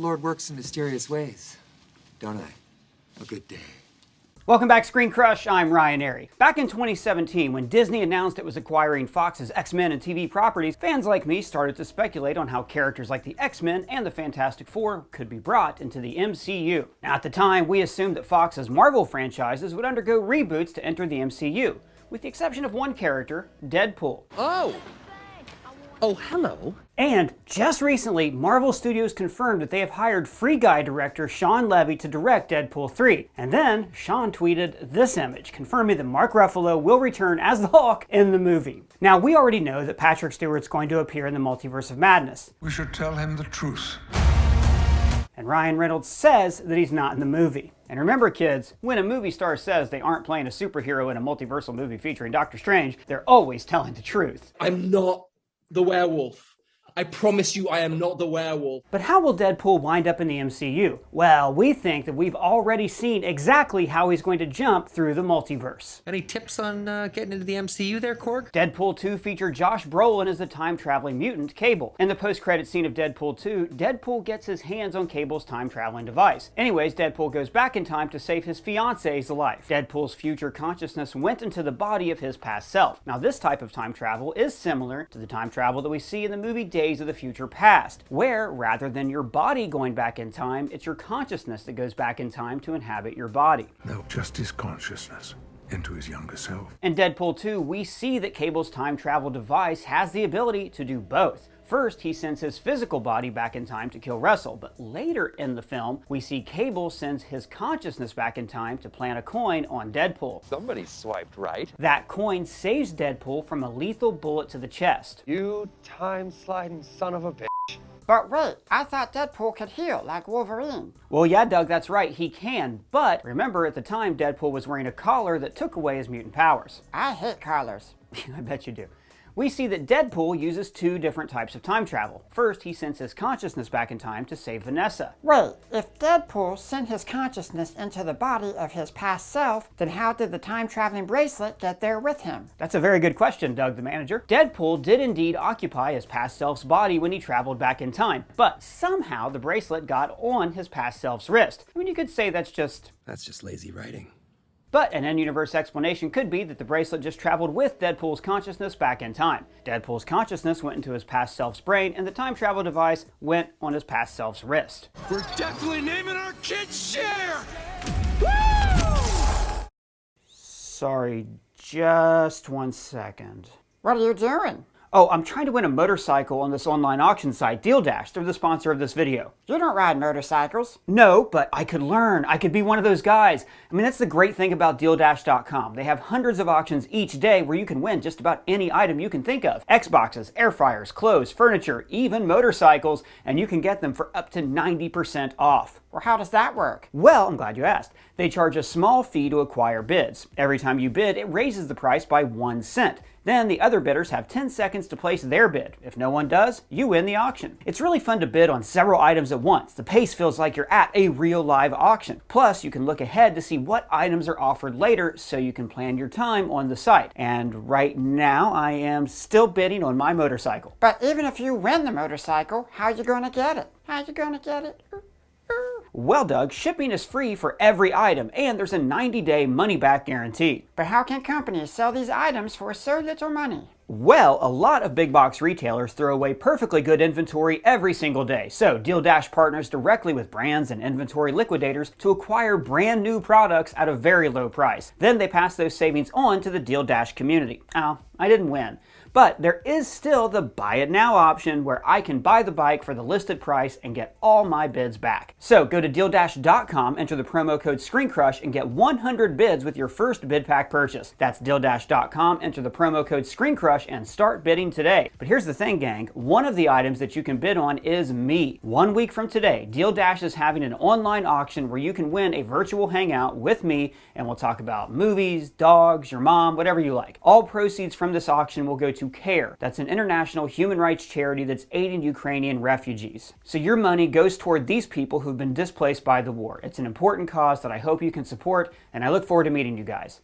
Lord works in mysterious ways, don't I? A good day. Welcome back, Screen Crush. I'm Ryan Airy. Back in 2017, when Disney announced it was acquiring Fox's X-Men and TV properties, fans like me started to speculate on how characters like the X-Men and the Fantastic Four could be brought into the MCU. Now, at the time, we assumed that Fox's Marvel franchises would undergo reboots to enter the MCU, with the exception of one character, Deadpool. Oh, hello. And just recently, Marvel Studios confirmed that they have hired Free Guy director Shawn Levy to direct Deadpool 3. And then, Shawn tweeted this image, confirming that Mark Ruffalo will return as the Hulk in the movie. Now, we already know that Patrick Stewart's going to appear in the Multiverse of Madness. We should tell him the truth. And Ryan Reynolds says that he's not in the movie. And remember, kids, when a movie star says they aren't playing a superhero in a multiversal movie featuring Doctor Strange, they're always telling the truth. I'm not the werewolf. I promise you I am not the werewolf. But how will Deadpool wind up in the MCU? Well, we think that we've already seen exactly how he's going to jump through the multiverse. Any tips on getting into the MCU there, Korg? Deadpool 2 featured Josh Brolin as the time-traveling mutant, Cable. In the post-credit scene of Deadpool 2, Deadpool gets his hands on Cable's time-traveling device. Anyways, Deadpool goes back in time to save his fiance's life. Deadpool's future consciousness went into the body of his past self. Now, this type of time travel is similar to the time travel that we see in the movie Days of the Future Past, where rather than your body going back in time, it's your consciousness that goes back in time to inhabit your body. No, just his consciousness into his younger self. In Deadpool 2, we see that Cable's time travel device has the ability to do both. First, he sends his physical body back in time to kill Russell, but later in the film, we see Cable sends his consciousness back in time to plant a coin on Deadpool. Somebody swiped right. That coin saves Deadpool from a lethal bullet to the chest. You time-sliding son of a bitch. But wait, I thought Deadpool could heal like Wolverine. Well, yeah, Doug, that's right, he can, but remember at the time Deadpool was wearing a collar that took away his mutant powers. I hate collars. I bet you do. We see that Deadpool uses two different types of time travel. First, he sends his consciousness back in time to save Vanessa. Wait, if Deadpool sent his consciousness into the body of his past self, then how did the time-traveling bracelet get there with him? That's a very good question, Doug the manager. Deadpool did indeed occupy his past self's body when he traveled back in time, but somehow the bracelet got on his past self's wrist. I mean, you could say that's just lazy writing. But an in-universe explanation could be that the bracelet just traveled with Deadpool's consciousness back in time. Deadpool's consciousness went into his past self's brain, and the time travel device went on his past self's wrist. We're definitely naming our kid Cher! Sorry, just 1 second. What are you doing? Oh, I'm trying to win a motorcycle on this online auction site, Deal Dash. They're the sponsor of this video. You don't ride motorcycles. No, but I could learn. I could be one of those guys. I mean, that's the great thing about DealDash.com. They have hundreds of auctions each day where you can win just about any item you can think of. Xboxes, air fryers, clothes, furniture, even motorcycles, and you can get them for up to 90% off. Well, how does that work? Well, I'm glad you asked. They charge a small fee to acquire bids. Every time you bid, it raises the price by 1 cent. Then the other bidders have 10 seconds to place their bid. If no one does, you win the auction. It's really fun to bid on several items at once. The pace feels like you're at a real live auction. Plus, you can look ahead to see what items are offered later so you can plan your time on the site. And right now, I am still bidding on my motorcycle. But even if you win the motorcycle, how are you going to get it? How are you going to get it? Well, Doug, shipping is free for every item, and there's a 90-day money-back guarantee. But how can companies sell these items for so little money? Well, a lot of big box retailers throw away perfectly good inventory every single day. So Deal Dash partners directly with brands and inventory liquidators to acquire brand new products at a very low price. Then they pass those savings on to the Deal Dash community. Oh, I didn't win. But there is still the buy it now option where I can buy the bike for the listed price and get all my bids back. So go to DealDash.com, enter the promo code ScreenCrush and get 100 bids with your first bid pack purchase. That's DealDash.com, enter the promo code ScreenCrush and start bidding today. But here's the thing, gang. One of the items that you can bid on is me. 1 week from today, Deal Dash is having an online auction where you can win a virtual hangout with me and we'll talk about movies, dogs, your mom, whatever you like. All proceeds from this auction will go to CARE. That's an international human rights charity that's aiding Ukrainian refugees. So your money goes toward these people who've been displaced by the war. It's an important cause that I hope you can support, and I look forward to meeting you guys.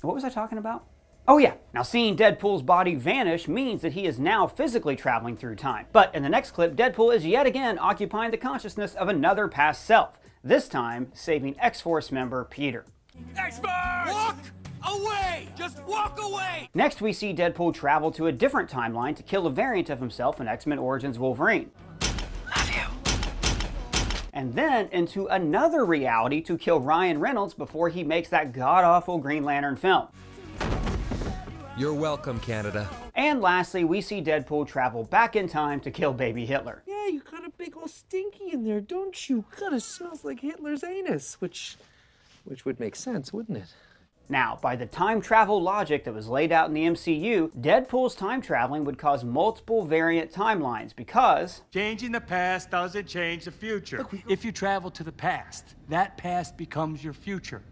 What was I talking about? Oh yeah, now seeing Deadpool's body vanish means that he is now physically traveling through time. But in the next clip, Deadpool is yet again occupying the consciousness of another past self, this time saving X-Force member Peter. X-Force! Walk away! Just walk away! Next, we see Deadpool travel to a different timeline to kill a variant of himself in X-Men Origins Wolverine. Love you. And then into another reality to kill Ryan Reynolds before he makes that god-awful Green Lantern film. You're welcome, Canada. And lastly, we see Deadpool travel back in time to kill baby Hitler. Yeah, you got a big old stinky in there, don't you? God, it smells like Hitler's anus, which would make sense, wouldn't it? Now, by the time travel logic that was laid out in the MCU, Deadpool's time traveling would cause multiple variant timelines because Changing the past doesn't change the future. If you travel to the past, that past becomes your future.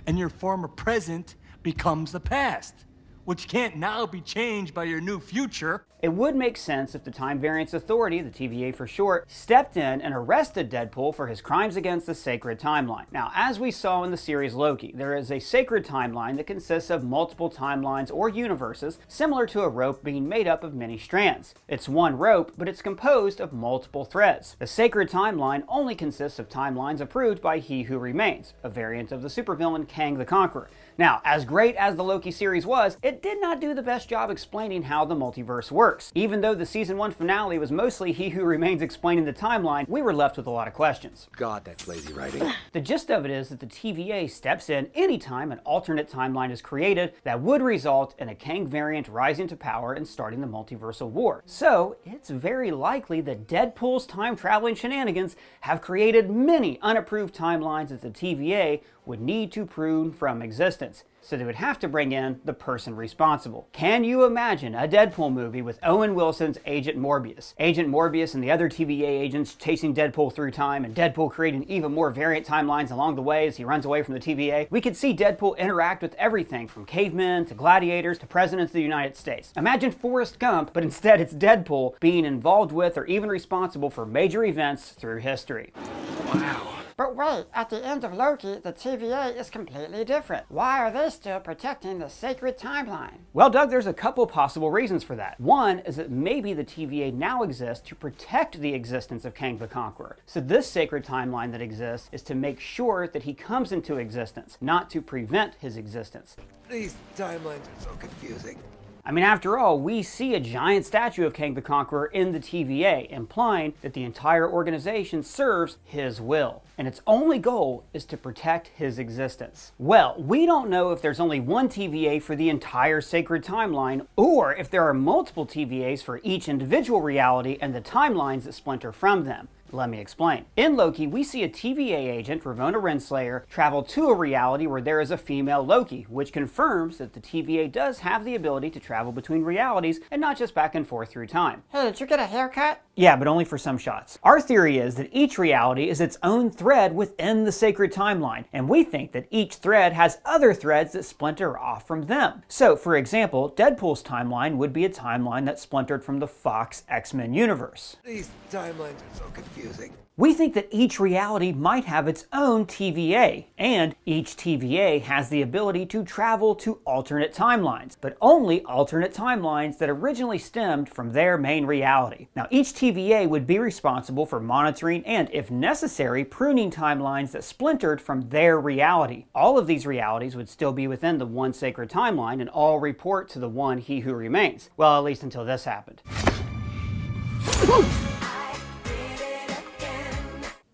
And your former present becomes the past, which can't now be changed by your new future. it would make sense if the Time Variance Authority, the TVA for short, stepped in and arrested Deadpool for his crimes against the sacred timeline. Now, as we saw in the series Loki, there is a sacred timeline that consists of multiple timelines or universes, similar to a rope being made up of many strands. It's one rope, but it's composed of multiple threads. The sacred timeline only consists of timelines approved by He Who Remains, a variant of the supervillain Kang the Conqueror. Now, as great as the Loki series was, it did not do the best job explaining how the multiverse works. Even though the season 1 finale was mostly He Who Remains explaining the timeline, we were left with a lot of questions. God, that's lazy writing. The gist of it is that the TVA steps in anytime an alternate timeline is created that would result in a Kang variant rising to power and starting the Multiversal War. So, it's very likely that Deadpool's time-traveling shenanigans have created many unapproved timelines that the TVA would need to prune from existence. So they would have to bring in the person responsible. Can you imagine a Deadpool movie with Owen Wilson's Agent Morbius? Agent Morbius and the other TVA agents chasing Deadpool through time, and Deadpool creating even more variant timelines along the way as he runs away from the TVA. We could see Deadpool interact with everything from cavemen to gladiators to presidents of the United States. Imagine Forrest Gump, but instead it's Deadpool being involved with or even responsible for major events through history. Wow. But wait, at the end of Loki, the TVA is completely different. Why are they still protecting the sacred timeline? Well, Doug, there's a couple possible reasons for that. One is that maybe the TVA now exists to protect the existence of Kang the Conqueror. So this sacred timeline that exists is to make sure that he comes into existence, not to prevent his existence. These timelines are so confusing. I mean, after all, we see a giant statue of Kang the Conqueror in the TVA, implying that the entire organization serves his will, and its only goal is to protect his existence. Well, we don't know if there's only one TVA for the entire sacred timeline, or if there are multiple TVAs for each individual reality and the timelines that splinter from them. Let me explain. In Loki, we see a TVA agent, Ravonna Renslayer, travel to a reality where there is a female Loki, which confirms that the TVA does have the ability to travel between realities and not just back and forth through time. Hey, did you get a haircut? Yeah, but only for some shots. Our theory is that each reality is its own thread within the sacred timeline, and we think that each thread has other threads that splinter off from them. So, for example, Deadpool's timeline would be a timeline that splintered from the Fox X-Men universe. These timelines are so confusing. We think that each reality might have its own TVA, and each TVA has the ability to travel to alternate timelines, but only alternate timelines that originally stemmed from their main reality. Now, each TVA would be responsible for monitoring and, if necessary, pruning timelines that splintered from their reality. All of these realities would still be within the one sacred timeline and all report to the one He Who Remains. Well, at least until this happened.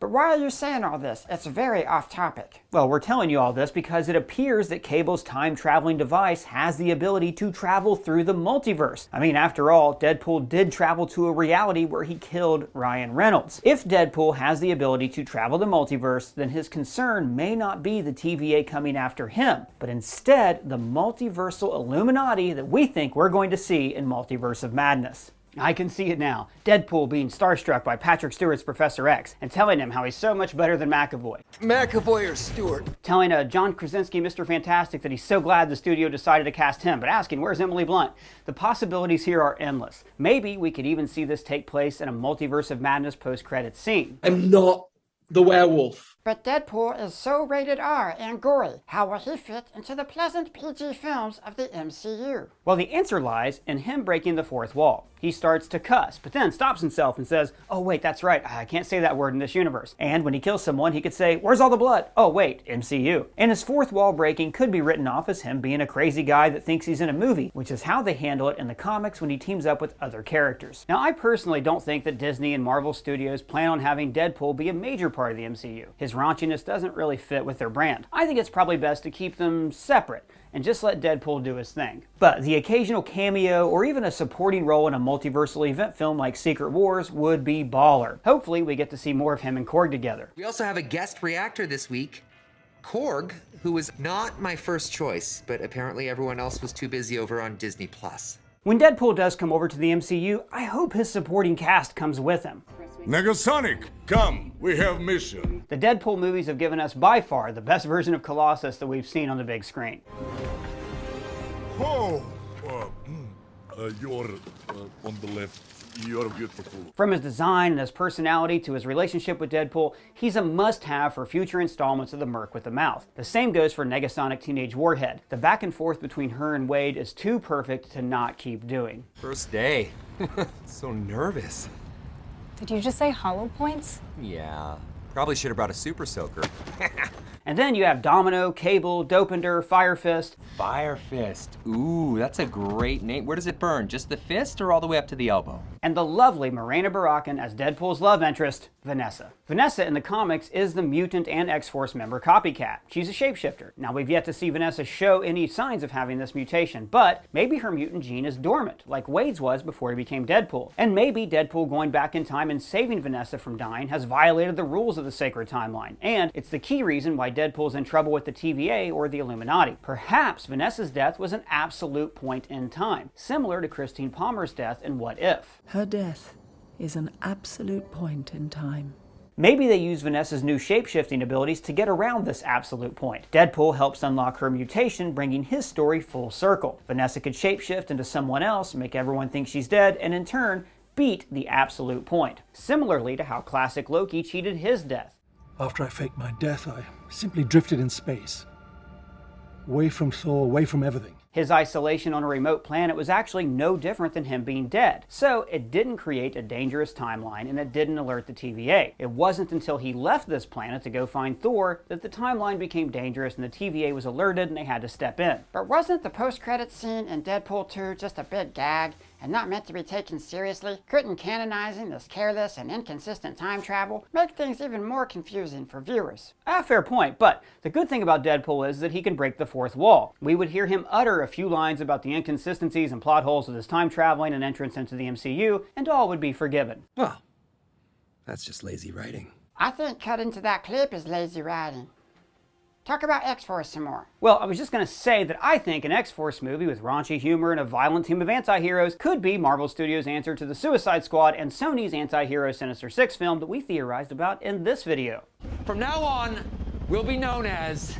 But why are you saying all this? It's very off topic. Well, we're telling you all this because it appears that Cable's time-traveling device has the ability to travel through the multiverse. I mean, after all, Deadpool did travel to a reality where he killed Ryan Reynolds. If Deadpool has the ability to travel the multiverse, then his concern may not be the TVA coming after him, but instead the multiversal Illuminati that we think we're going to see in Multiverse of Madness. I can see it now. Deadpool being starstruck by Patrick Stewart's Professor X and telling him how he's so much better than McAvoy. McAvoy or Stewart? Telling John Krasinski, Mr. Fantastic, that he's so glad the studio decided to cast him, but asking, where's Emily Blunt? The possibilities here are endless. Maybe we could even see this take place in a Multiverse of Madness post-credits scene. I'm not the werewolf. But Deadpool is so rated R and gory. How will he fit into the pleasant PG films of the MCU? Well, the answer lies in him breaking the fourth wall. He starts to cuss, but then stops himself and says, oh wait, that's right, I can't say that word in this universe. And when he kills someone, he could say, where's all the blood? Oh wait, MCU. And his fourth wall breaking could be written off as him being a crazy guy that thinks he's in a movie, which is how they handle it in the comics when he teams up with other characters. Now, I personally don't think that Disney and Marvel Studios plan on having Deadpool be a major part of the MCU. His raunchiness doesn't really fit with their brand. I think it's probably best to keep them separate and just let Deadpool do his thing. But the occasional cameo or even a supporting role in a multiversal event film like Secret Wars would be baller. Hopefully we get to see more of him and Korg together. We also have a guest reactor this week, Korg, who was not my first choice, but apparently everyone else was too busy over on Disney+. When Deadpool does come over to the MCU, I hope his supporting cast comes with him. Negasonic, come, we have mission. The Deadpool movies have given us by far the best version of Colossus that we've seen on the big screen. Oh, you're on the left. You're beautiful. From his design and his personality to his relationship with Deadpool, he's a must-have for future installments of the Merc with the Mouth. The same goes for Negasonic Teenage Warhead. The back and forth between her and Wade is too perfect to not keep doing. First day. So nervous. Did you just say hollow points? Yeah. Probably should have brought a super soaker. And then you have Domino, Cable, Dopender, Fire Fist. Fire Fist. Ooh, that's a great name. Where does it burn? Just the fist or all the way up to the elbow? And the lovely Morena Barakan as Deadpool's love interest, Vanessa. Vanessa in the comics is the mutant and X-Force member Copycat. She's a shapeshifter. Now, we've yet to see Vanessa show any signs of having this mutation, but maybe her mutant gene is dormant, like Wade's was before he became Deadpool. And maybe Deadpool going back in time and saving Vanessa from dying has violated the rules of the sacred timeline, and it's the key reason why Deadpool's in trouble with the TVA or the Illuminati. Perhaps Vanessa's death was an absolute point in time, similar to Christine Palmer's death in What If. Her death is an absolute point in time. Maybe they use Vanessa's new shape-shifting abilities to get around this absolute point. Deadpool helps unlock her mutation, bringing his story full circle. Vanessa could shapeshift into someone else, make everyone think she's dead, and in turn, beat the absolute point. Similarly to how classic Loki cheated his death. After I faked my death, I simply drifted in space. Away from Thor, away from everything. His isolation on a remote planet was actually no different than him being dead. So it didn't create a dangerous timeline and it didn't alert the TVA. It wasn't until he left this planet to go find Thor that the timeline became dangerous and the TVA was alerted and they had to step in. But wasn't the post-credits scene in Deadpool 2 just a big gag and not meant to be taken seriously? Couldn't canonizing this careless and inconsistent time travel make things even more confusing for viewers? Fair point, but the good thing about Deadpool is that he can break the fourth wall. We would hear him utter a few lines about the inconsistencies and plot holes of his time traveling and entrance into the MCU, and all would be forgiven. Well, that's just lazy writing. I think cutting to that clip is lazy writing. Talk about X-Force some more. Well, I was just going to say that I think an X-Force movie with raunchy humor and a violent team of anti-heroes could be Marvel Studios' answer to the Suicide Squad and Sony's anti-hero Sinister Six film that we theorized about in this video. From now on, we'll be known as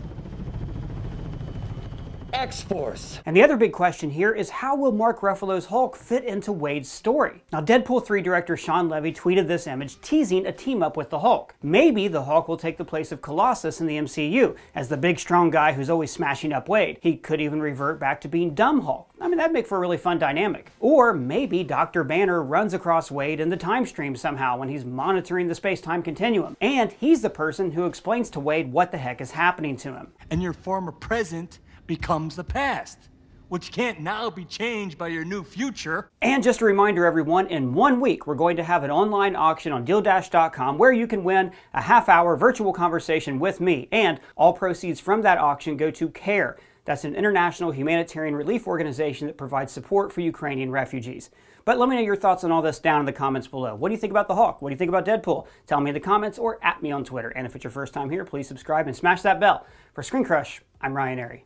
X-Force. And the other big question here is how will Mark Ruffalo's Hulk fit into Wade's story? Now, Deadpool 3 director Shawn Levy tweeted this image teasing a team up with the Hulk. Maybe the Hulk will take the place of Colossus in the MCU as the big strong guy who's always smashing up Wade. He could even revert back to being dumb Hulk. I mean, that'd make for a really fun dynamic. Or maybe Dr. Banner runs across Wade in the time stream somehow when he's monitoring the space-time continuum. And he's the person who explains to Wade what the heck is happening to him. And your former present becomes the past, which can't now be changed by your new future. And just a reminder, everyone, in 1 week, we're going to have an online auction on DealDash.com where you can win a half-hour virtual conversation with me. And all proceeds from that auction go to CARE. That's an international humanitarian relief organization that provides support for Ukrainian refugees. But let me know your thoughts on all this down in the comments below. What do you think about the Hulk? What do you think about Deadpool? Tell me in the comments or at me on Twitter. And if it's your first time here, please subscribe and smash that bell. For Screen Crush, I'm Ryan Airy.